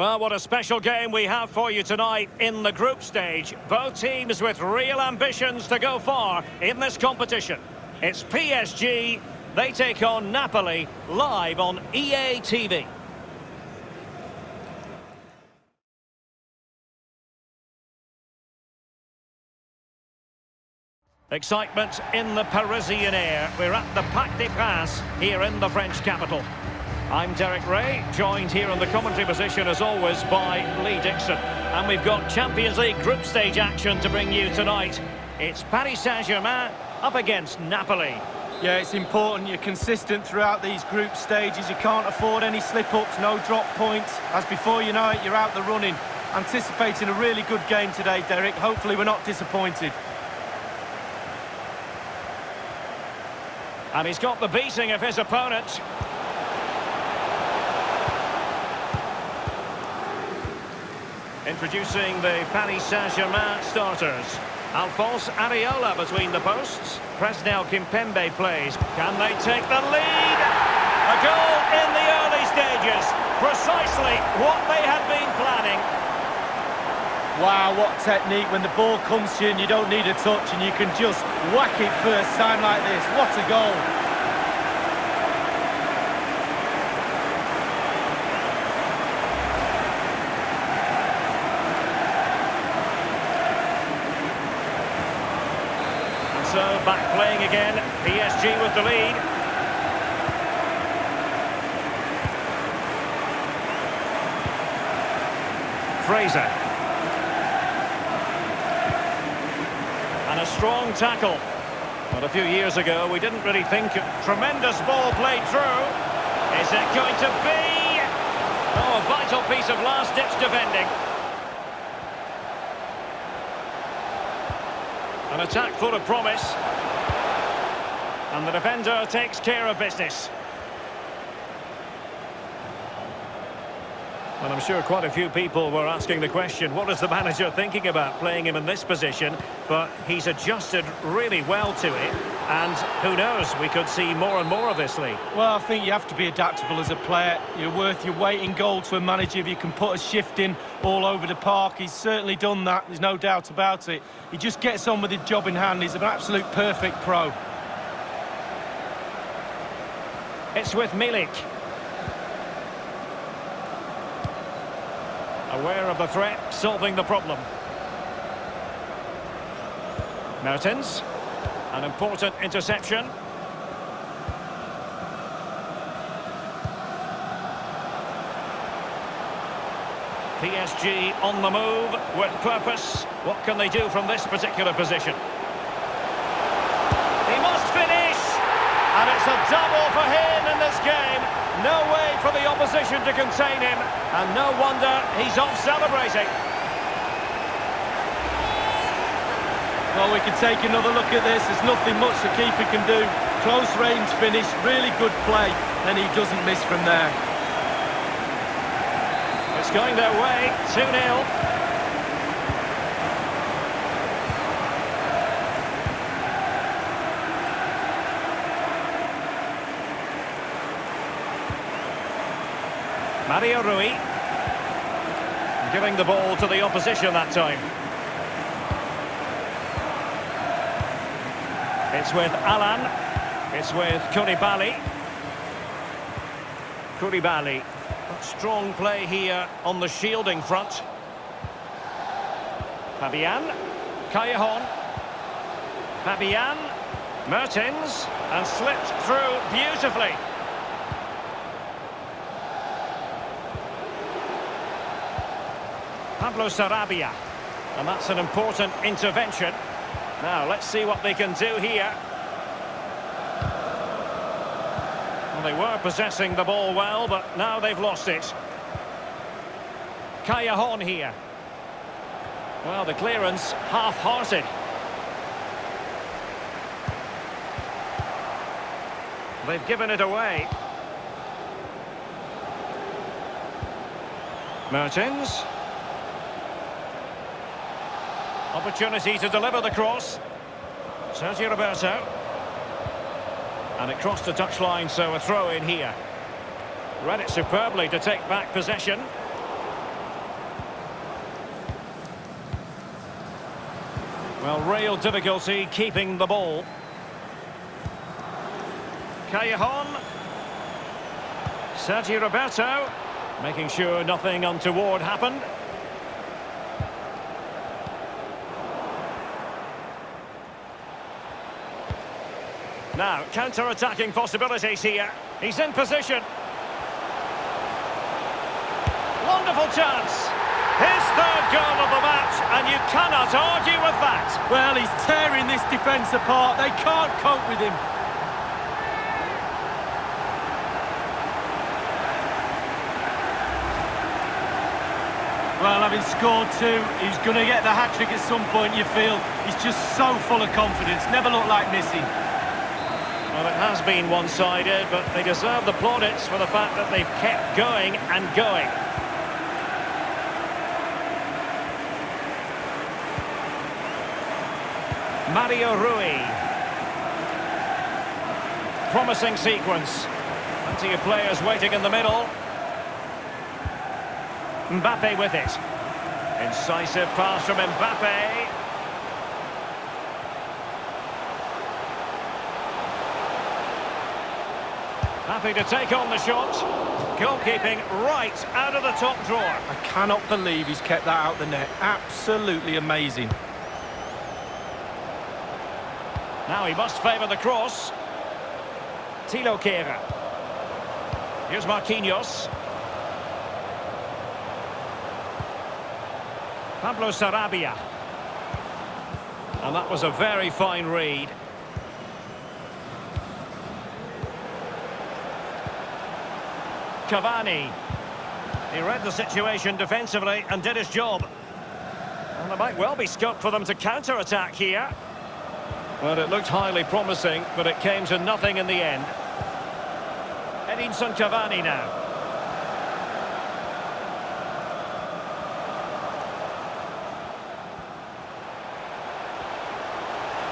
Well, what a special game we have for you tonight in the group stage. Both teams with real ambitions to go far in this competition. It's PSG, they take on Napoli, live on EA TV. Excitement in the Parisian air. We're at the Parc des Princes here in the French capital. I'm Derek Ray, joined here in the commentary position as always by Lee Dixon. And we've got Champions League group stage action to bring you tonight. It's Paris Saint-Germain up against Napoli. Yeah, it's important you're consistent throughout these group stages. You can't afford any slip-ups, no drop points. As before you know it, you're out the running. Anticipating a really good game today, Derek. Hopefully we're not disappointed. And he's got the beating of his opponent. Introducing the Paris Saint-Germain starters. Alphonse Areola between the posts. Presnel Kimpembe plays. Can they take the lead? A goal in the early stages. Precisely what they had been planning. Wow, what technique. When the ball comes to you and you don't need a touch and you can just whack it first time like this. What a goal. So back playing again, PSG with the lead. Fraser. And a strong tackle. But a few years ago, we didn't really think tremendous ball played through. Is it going to be? Oh, a vital piece of last-ditch defending. An attack full of promise. And the defender takes care of business. Well, I'm sure quite a few people were asking the question, what is the manager thinking about playing him in this position? But he's adjusted really well to it. And who knows, we could see more and more of this, Lee. Well, I think you have to be adaptable as a player. You're worth your weight in gold to a manager if you can put a shift in all over the park. He's certainly done that, there's no doubt about it. He just gets on with his job in hand. He's an absolute perfect pro. It's with Milik. Aware of the threat, solving the problem. Mertens. An important interception. PSG on the move with purpose. What can they do from this particular position? He must finish! And it's a double for him in this game. No way for the opposition to contain him. And no wonder he's off celebrating. Well, we can take another look at this. There's nothing much the keeper can do. Close range finish, really good play. And he doesn't miss from there. It's going their way, 2-0. Mario Rui. Giving the ball to the opposition that time. It's with Alan. It's with Koulibaly. Koulibaly. Strong play here on the shielding front. Fabian. Callejon. Fabian. Mertens. And slipped through beautifully. Pablo Sarabia. And that's an important intervention. Now, let's see what they can do here. Well, they were possessing the ball well, but now they've lost it. Callejon here. Well, the clearance half-hearted. They've given it away. Mertens. Opportunity to deliver the cross. Sergio Roberto. And it crossed the touchline, so a throw in here. Read it superbly to take back possession. Well, real difficulty keeping the ball. Callejon. Sergio Roberto. Making sure nothing untoward happened. Now, counter-attacking possibilities here. He's in position. Wonderful chance. His third goal of the match, and you cannot argue with that. Well, he's tearing this defence apart. They can't cope with him. Well, having scored two, he's going to get the hat-trick at some point, you feel. He's just so full of confidence, never looked like missing. Well, it has been one-sided, but they deserve the plaudits for the fact that they've kept going and going. Mario Rui. Promising sequence. Plenty of players waiting in the middle. Mbappe with it. Incisive pass from Mbappe. Happy to take on the shot. Goalkeeping right out of the top drawer. I cannot believe he's kept that out the net. Absolutely amazing. Now he must favour the cross. Thilo Kehrer. Here's Marquinhos. Pablo Sarabia. And that was a very fine read. Cavani. He read the situation defensively and did his job. And there might well be scope for them to counter-attack here. Well, it looked highly promising, but it came to nothing in the end. EDISON Cavani now.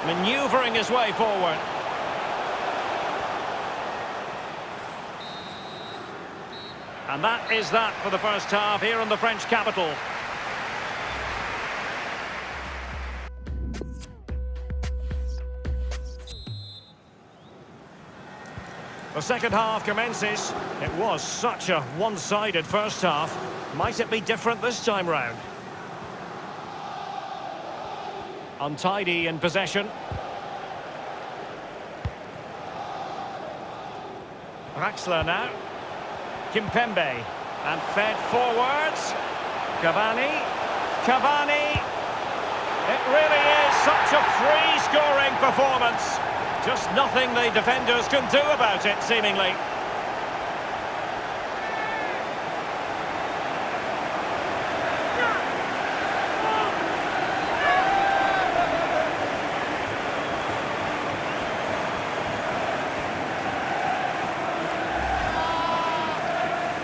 Manoeuvring his way forward. And that is that for the first half here in the French capital. The second half commences. It was such a one-sided first half. Might it be different this time round? Untidy in possession. Draxler now. Kimpembe. And fed forwards. Cavani. Cavani. It really is such a free-scoring performance. Just nothing the defenders can do about it, seemingly.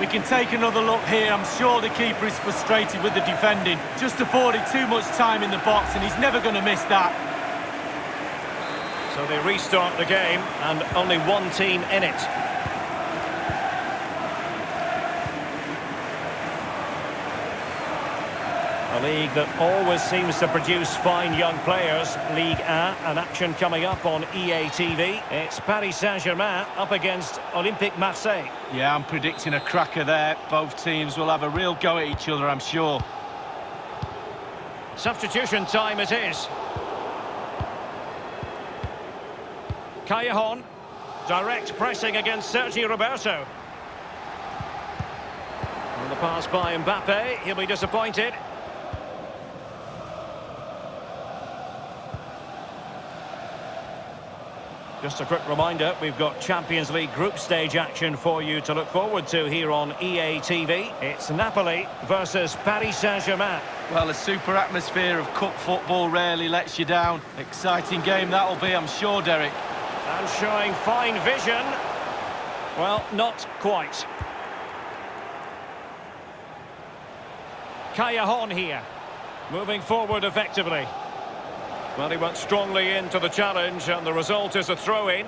We can take another look here. I'm sure the keeper is frustrated with the defending. Just afforded too much time in the box, and he's never going to miss that. So they restart the game, and only one team in it. A league that always seems to produce fine young players. Ligue 1, an action coming up on EA TV. It's Paris Saint-Germain up against Olympique Marseille. Yeah, I'm predicting a cracker there. Both teams will have a real go at each other, I'm sure. Substitution time it is. Callejon, direct pressing against Sergio Roberto. And the pass by Mbappe, he'll be disappointed. Just a quick reminder, we've got Champions League group stage action for you to look forward to here on EA TV. It's Napoli versus Paris Saint-Germain. Well, a super atmosphere of cup football rarely lets you down. Exciting game that'll be, I'm sure, Derek. And showing fine vision. Well, not quite. Callejon here. Moving forward effectively. Well, he went strongly into the challenge, and the result is a throw-in.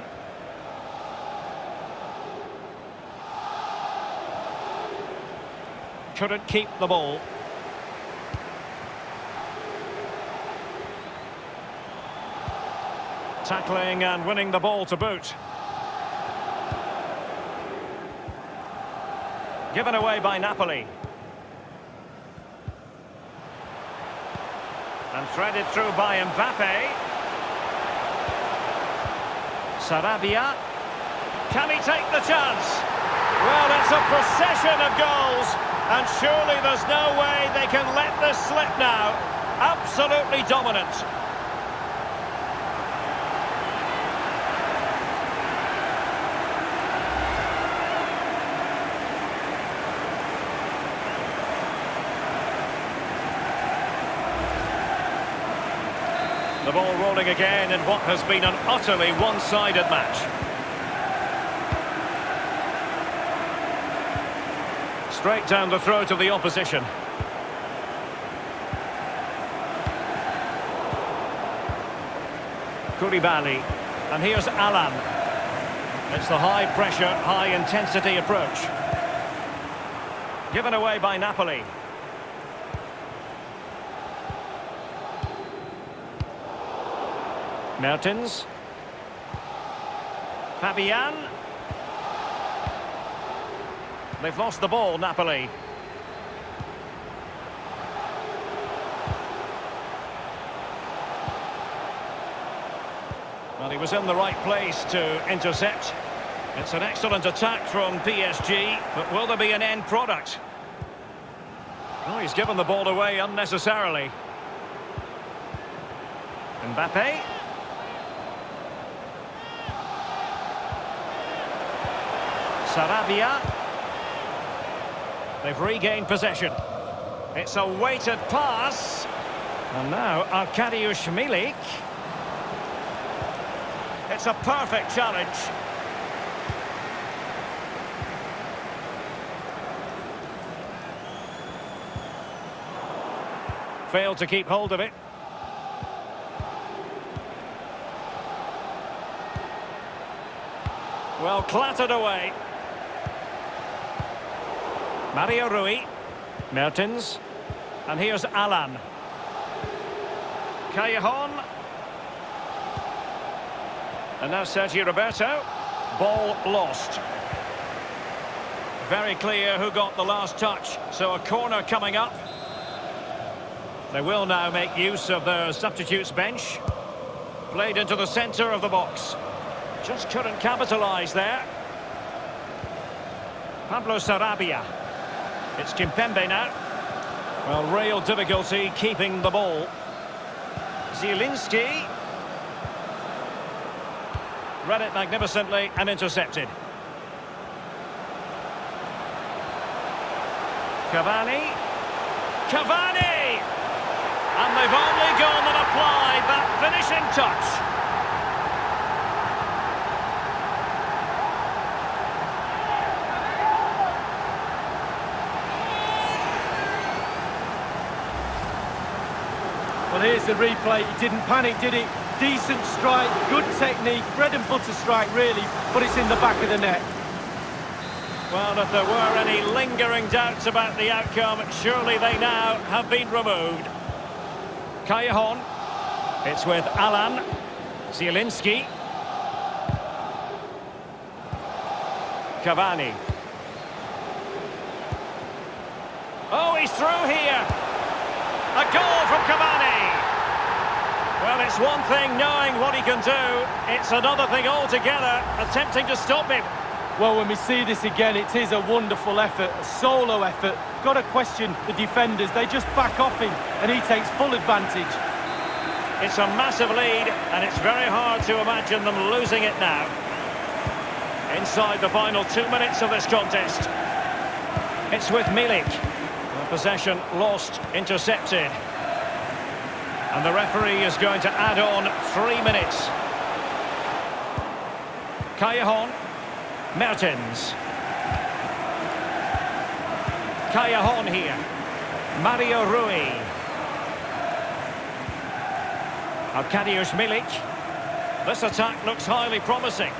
Couldn't keep the ball. Tackling and winning the ball to boot. Given away by Napoli. And threaded through by Mbappe. Sarabia. Can he take the chance? Well, it's a procession of goals, and surely there's no way they can let this slip now. Absolutely dominant. The ball rolling again in what has been an utterly one-sided match. Straight down the throat of the opposition. Koulibaly. And here's Alan. It's the high-pressure, high-intensity approach. Given away by Napoli. Mertens. Fabian. They've lost the ball, Napoli. Well, he was in the right place to intercept. It's an excellent attack from PSG, but will there be an end product? Oh, he's given the ball away unnecessarily. Mbappe. Sarabia. They've regained possession. It's a weighted pass. And now Arkadiusz Milik. It's a perfect challenge. Failed to keep hold of it. Well, clattered away. Mario Rui. Mertens. And here's Alan. Callejon. And now Sergio Roberto. Ball lost. Very clear who got the last touch. So a corner coming up. They will now make use of their substitutes bench. Played into the centre of the box. Just couldn't capitalise there. Pablo Sarabia. It's Kimpembe now. Well, real difficulty keeping the ball. Zielinski. Read it magnificently and intercepted. Cavani. Cavani! And they've only gone and applied that finishing touch. Well, here's the replay. He didn't panic, did he? Decent strike, good technique, bread and butter strike, really, but it's in the back of the net. Well, if there were any lingering doubts about the outcome, surely they now have been removed. Callejon. It's with Alan. Zielinski. Cavani. Oh, he's through here. A goal from Cavani. Well, it's one thing knowing what he can do. It's another thing altogether, attempting to stop him. Well, when we see this again, it is a wonderful effort, a solo effort. Got to question the defenders. They just back off him, and he takes full advantage. It's a massive lead, and it's very hard to imagine them losing it now. Inside the final 2 minutes of this contest. It's with Milik. Possession lost, intercepted. And the referee is going to add on 3 minutes. Callejon. Mertens. Callejon here. Mario Rui. Arkadiusz Milik. This attack looks highly promising.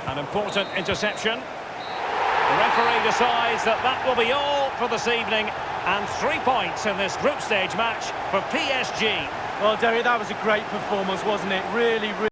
An important interception. The referee decides that that will be all for this evening, and 3 points in this group stage match for PSG. Well, Derry, that was a great performance, wasn't it? Really, really.